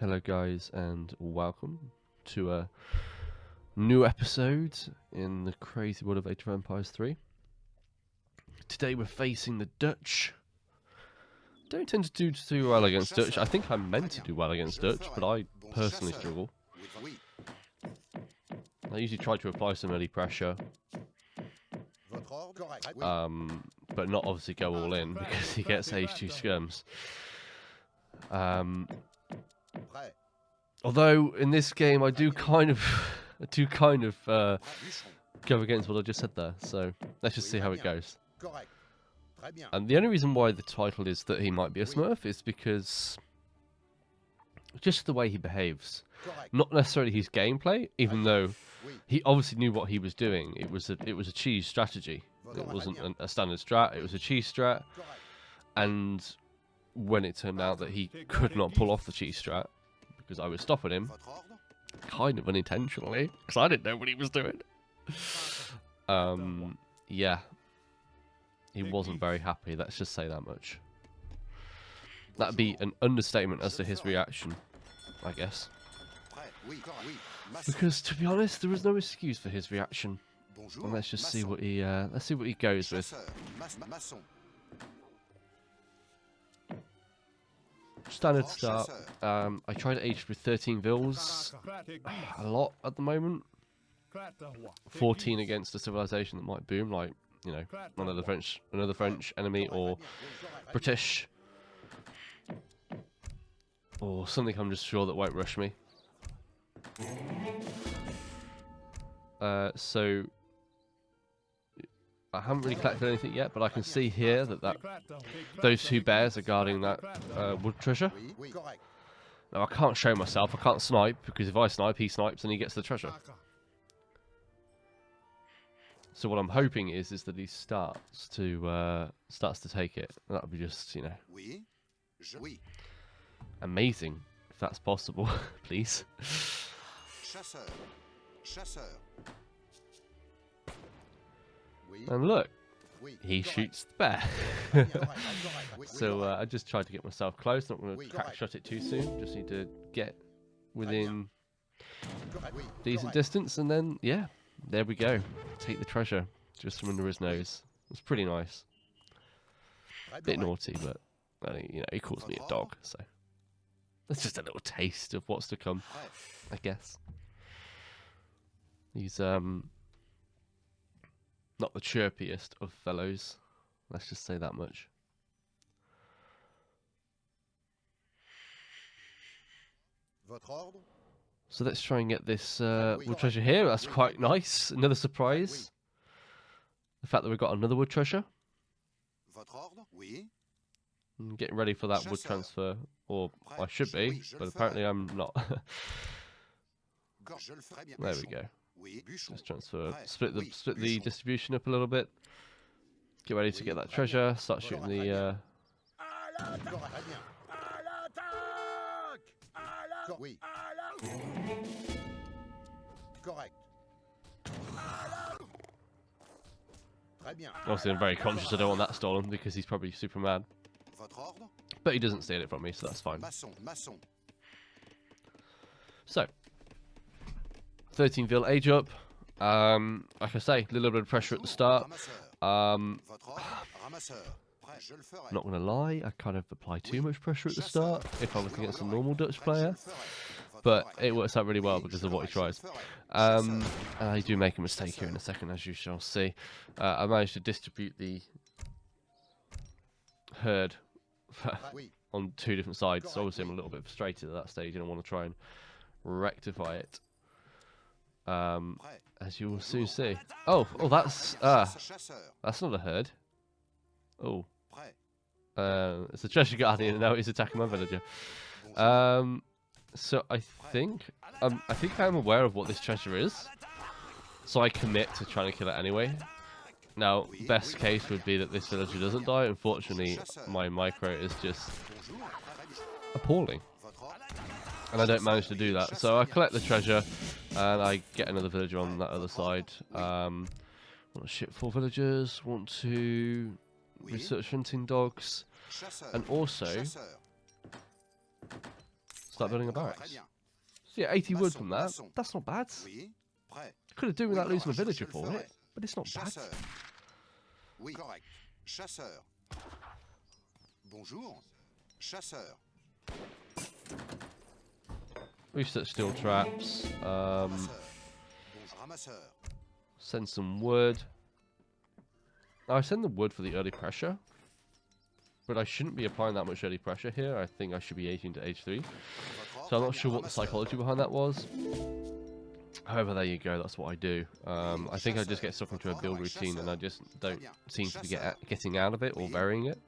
Hello guys and welcome to a new episode in the crazy world of Age of Empires 3. Today we're facing the Dutch. Don't tend to do too well against Dutch. I think I'm meant to do well against Dutch, but I personally struggle. I usually try to apply some early pressure, but not obviously go all in because he gets H2 skirms. Although in this game I do kind of go against what I just said there. So let's just see how it goes. And the only reason why the title is that he might be a Smurf is because just the way he behaves, not necessarily his gameplay. Even though he obviously knew what he was doing, it was a cheese strategy. It wasn't a standard strat. It was a cheese strat. And when it turned out that he could not pull off the cheese strat because I was stopping him, kind of unintentionally, because I didn't know what he was doing. Yeah, he wasn't very happy. Let's just say that much. That'd be an understatement as to his reaction, I guess. Because to be honest, there was no excuse for his reaction. And let's just see what he goes with. Standard start. I tried to age with 13 vills a lot at the moment. 14 against a civilization that might boom, like, you know, another French enemy, or British, or something I'm just sure that won't rush me. So I haven't really collected anything yet, but I can see here that those two bears are guarding that wood treasure. Now I can't show myself, I can't snipe, because if I snipe, he snipes and he gets the treasure. So what I'm hoping is that he starts to take it. That would be just, you know, amazing if that's possible. Please. And look, he shoots the bear. So I just tried to get myself close. Not going to crack shot it too soon. Just need to get within decent distance, and then yeah, there we go. Take the treasure just from under his nose. It's pretty nice. Bit naughty, but you know, he calls me a dog, so that's just a little taste of what's to come, I guess. He's not the chirpiest of fellows, let's just say that much. So let's try and get this wood treasure here. That's quite nice. Another surprise. The fact that we've got another wood treasure. I'm getting ready for that wood transfer, or I should be, but apparently I'm not. There we go. Let's transfer, split the distribution up a little bit. Get ready to get that treasure. Start shooting the. Obviously, I'm very conscious I don't want that stolen because he's probably super mad. But he doesn't steal it from me, so that's fine. So, 13 vil age up. Like I say, a little bit of pressure at the start. Not gonna lie, I kind of apply too much pressure at the start if I was against a normal Dutch player. But it works out really well because of what he tries. And I do make a mistake here in a second, as you shall see. I managed to distribute the herd on two different sides. So obviously I'm a little bit frustrated at that stage, and I want to try and rectify it. As you will soon see. Oh, that's not a herd. Oh, it's a treasure guardian, and now he's attacking my villager. So I think I'm aware of what this treasure is, so I commit to trying to kill it anyway. Now, best case would be that this villager doesn't die. Unfortunately, my micro is just appalling, and I don't manage to do that. So I collect the treasure, and I get another villager on that other side. Want to ship 4 villagers. Want to research hunting dogs, and also Start building a barracks. So yeah, 80 wood from that. That's not bad. Could have done without losing a villager for it, but it's not bad. Oui, correct. Chasseur. Bonjour. Chasseur. We set steel traps. Send some wood. Now, I send the wood for the early pressure, but I shouldn't be applying that much early pressure here. I think I should be aging to H3. So I'm not sure what the psychology behind that was. However, there you go. That's what I do. I think I just get stuck into a build routine, and I just don't seem to be getting out of it or varying it.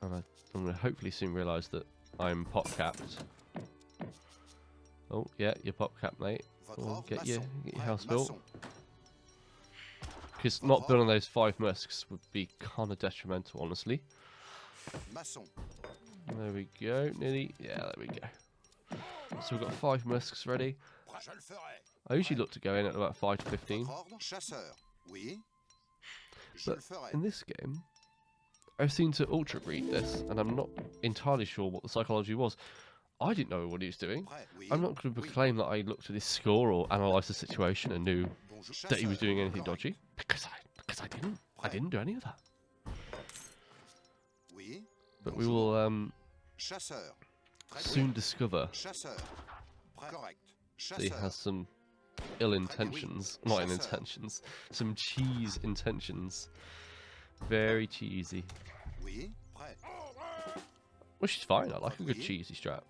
And I'm going to hopefully soon realise that I'm pop capped. Oh yeah, you're pop capped, mate. Well, get your house built. Because not building those 5 musks would be kind of detrimental, honestly. There we go. Nearly. Yeah, there we go. So we've got 5 musks ready. I usually look to go in at about 5 to 15. But in this game, I've seen to ultra breed this, and I'm not entirely sure what the psychology was. I didn't know what he was doing. I'm not going to proclaim that I looked at his score or analysed the situation and knew that he was doing anything dodgy, because I didn't. I didn't do any of that. But we will soon discover that he has some ill intentions. Not ill intentions. Some cheese intentions. Very cheesy. Which is fine. I like a good cheesy strat.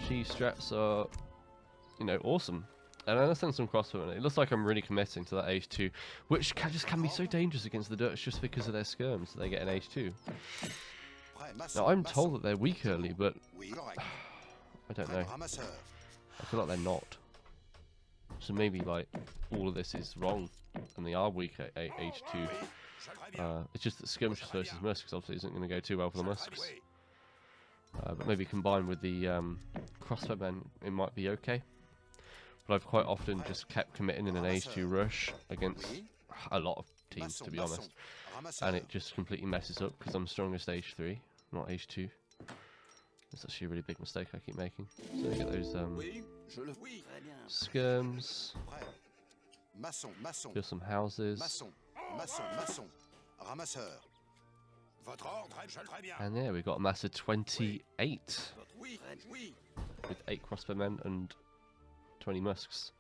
Cheese strats are, you know, awesome. And I understand some crossbow. It looks like I'm really committing to that H2, which can be so dangerous against the Dutch just because of their skirms. They get an H2. Now, I'm told that they're weak early, but I don't know. I feel like they're not. So maybe, like, all of this is wrong, and they are weak at H2. It's just that skirmishes versus musks obviously isn't going to go too well for the musks. But maybe combined with the crossbowmen, it might be okay. But I've quite often just kept committing in an H2 rush against a lot of teams, to be honest. And it just completely messes up because I'm strongest H3, not H2. That's actually a really big mistake I keep making. So you get those skirms. Build some houses. And yeah, we've got a mass of 28. With 8 crossbowmen and 20 musks.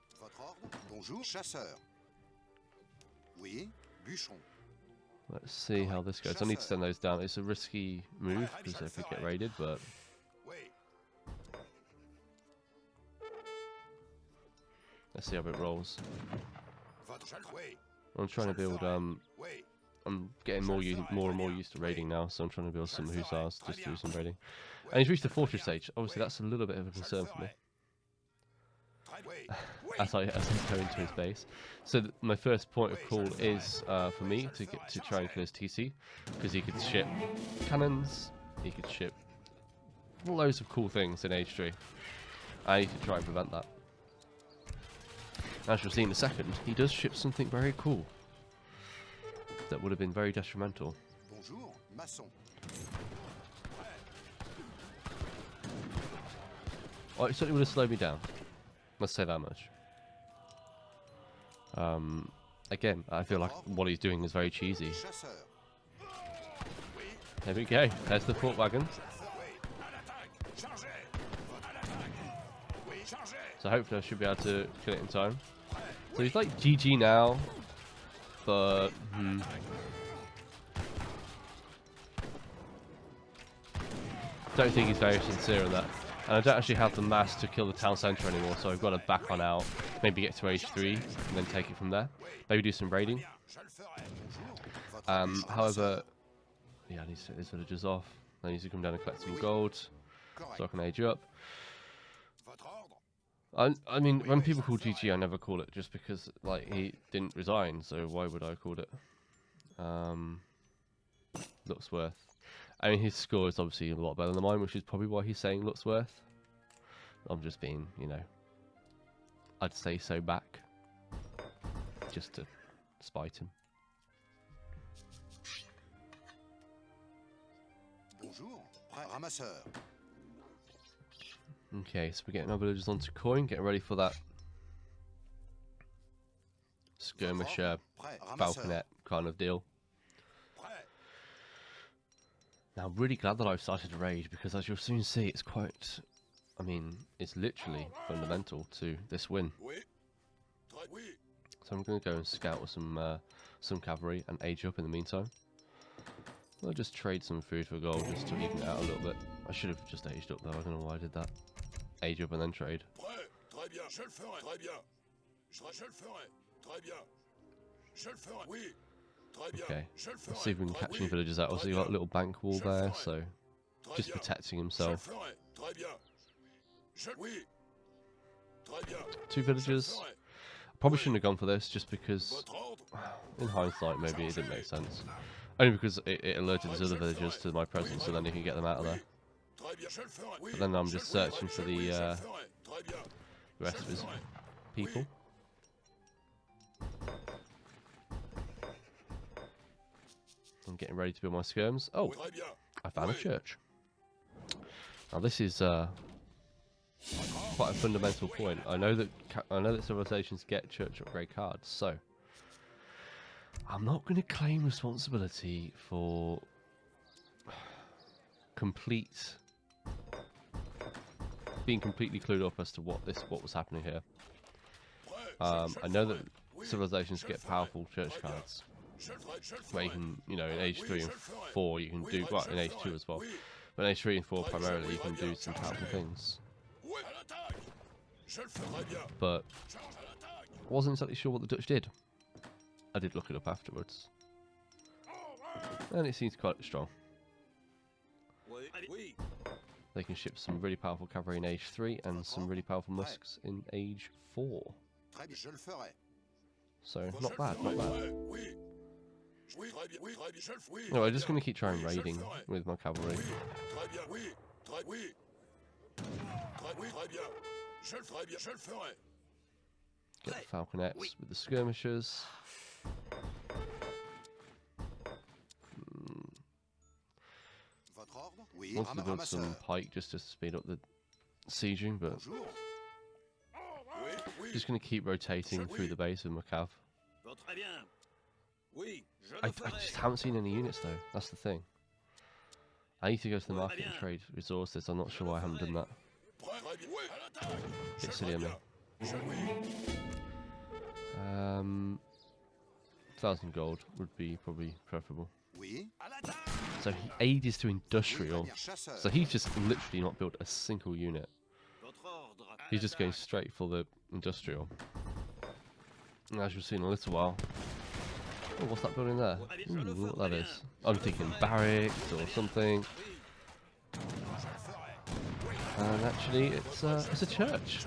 Let's see how this goes. I need to send those down. It's a risky move because if we get raided, but let's see how it rolls. I'm trying to build. I'm getting more and more used to raiding now, so I'm trying to build some hussars just to do some raiding. And he's reached the fortress stage. Obviously, that's a little bit of a concern for me. as I go into his base. So my first point of call is for me to try and kill his TC, because he could ship cannons, he could ship loads of cool things in H3. I need to try and prevent that. As you'll see in a second, he does ship something very cool that would have been very detrimental. Well, it certainly would have slowed me down. Let's say that much. Again, I feel like what he's doing is very cheesy. There we go. There's the port wagon. So hopefully I should be able to kill it in time. So he's like GG now, but don't think he's very sincere in that. And I don't actually have the mass to kill the town centre anymore, so I've got to back on out, maybe get to H3, and then take it from there. Maybe do some raiding. However, yeah, I need to take these villagers off. I need to come down and collect some gold, so I can age you up. I mean, when people call GG, I never call it, just because, like, he didn't resign, so why would I call it? Luxworth. I mean, his score is obviously a lot better than mine, which is probably why he's saying Luxworth. I'm just being, you know, I'd say so back, just to spite him. Bonjour. Prêt. Ramasseur. Okay, so we're getting our villagers onto coin, getting ready for that skirmisher, Prêt. falconet kind of deal. Prêt. Now, I'm really glad that I've started a raid, because as you'll soon see, it's quite... I mean, it's literally fundamental to this win. Oui. Oui. So I'm going to go and scout with some cavalry and age up in the meantime. I'll just trade some food for gold just to even it out a little bit. I should have just aged up though, I don't know why I did that. Age up and then trade. Prêt. Très bien. Je le ferai. Très bien. Je le ferai. Très bien. Je le ferai. Oui. Très bien. Okay, Je le ferai. let's see if we can catch Oui. any villagers out. Also, you got a little bank wall there, so Très just bien. protecting Je le himself. ferai. Très bien. Oui. Très bien. Two villagers. ferai. Probably shouldn't have gone for this, just because Votre ordre. in hindsight maybe it didn't make sense. Only because it alerted his other villagers to my presence, so then he can get them out of there. Très bien. Je le ferai. Oui. But then I'm just searching for Oui, je le the ferai. Très bien. rest of his people. I'm getting ready to build my skirms. Oh, Très bien. I found a church. Now this is quite a fundamental point. I know that civilizations get church upgrade cards, so I'm not going to claim responsibility for being completely clued up as to what was happening here. I know that civilizations get powerful church cards, where you can, you know, in age 3 and 4 you can do, well, in age 2 as well, but in age 3 and 4 primarily you can do some powerful things. But I wasn't exactly sure what the Dutch did. I did look it up afterwards, and it seems quite strong. They can ship some really powerful cavalry in age 3 and some really powerful musks in age 4. So not bad, not bad. No, I'm just going to keep trying raiding with my cavalry. Get the falconets with the skirmishers. Wanted to build some pike just to speed up the sieging, but just going to keep rotating through the base with my cav. I just haven't seen any units though, that's the thing. I need to go to the market and trade resources. I'm not sure why I haven't done that. Bit silly of me. 1,000 gold would be probably preferable. So he aids to industrial. So he's just literally not built a single unit. He's just going straight for the industrial. And as you'll see in a little while. Oh, what's that building there? Ooh, what that is. I'm thinking barracks or something. And actually, it's a church.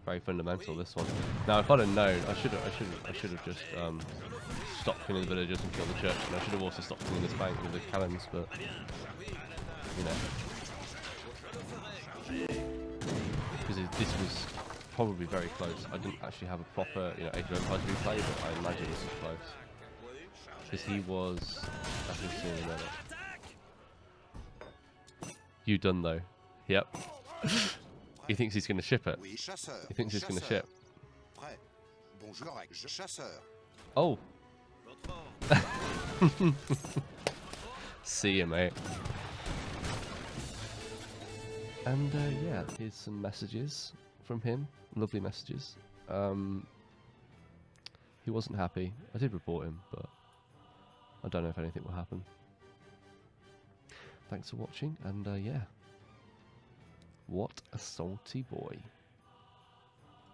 Very fundamental, this one. Now, if I'd have known, I should have just stopped killing the villagers and killed the church, and I should have also stopped killing this bank with the cannons. But you know, because this was probably very close. I didn't actually have a proper, you know, Age of Empires replay, but I imagine this was close because he was. As we've seen in a minute. You done though? Yep. He thinks he's going to ship it. He thinks he's going to ship. Oh. See you, mate. And yeah, here's some messages from him. Lovely messages. He wasn't happy. I did report him, but I don't know if anything will happen. Thanks for watching, and yeah. What a salty boy.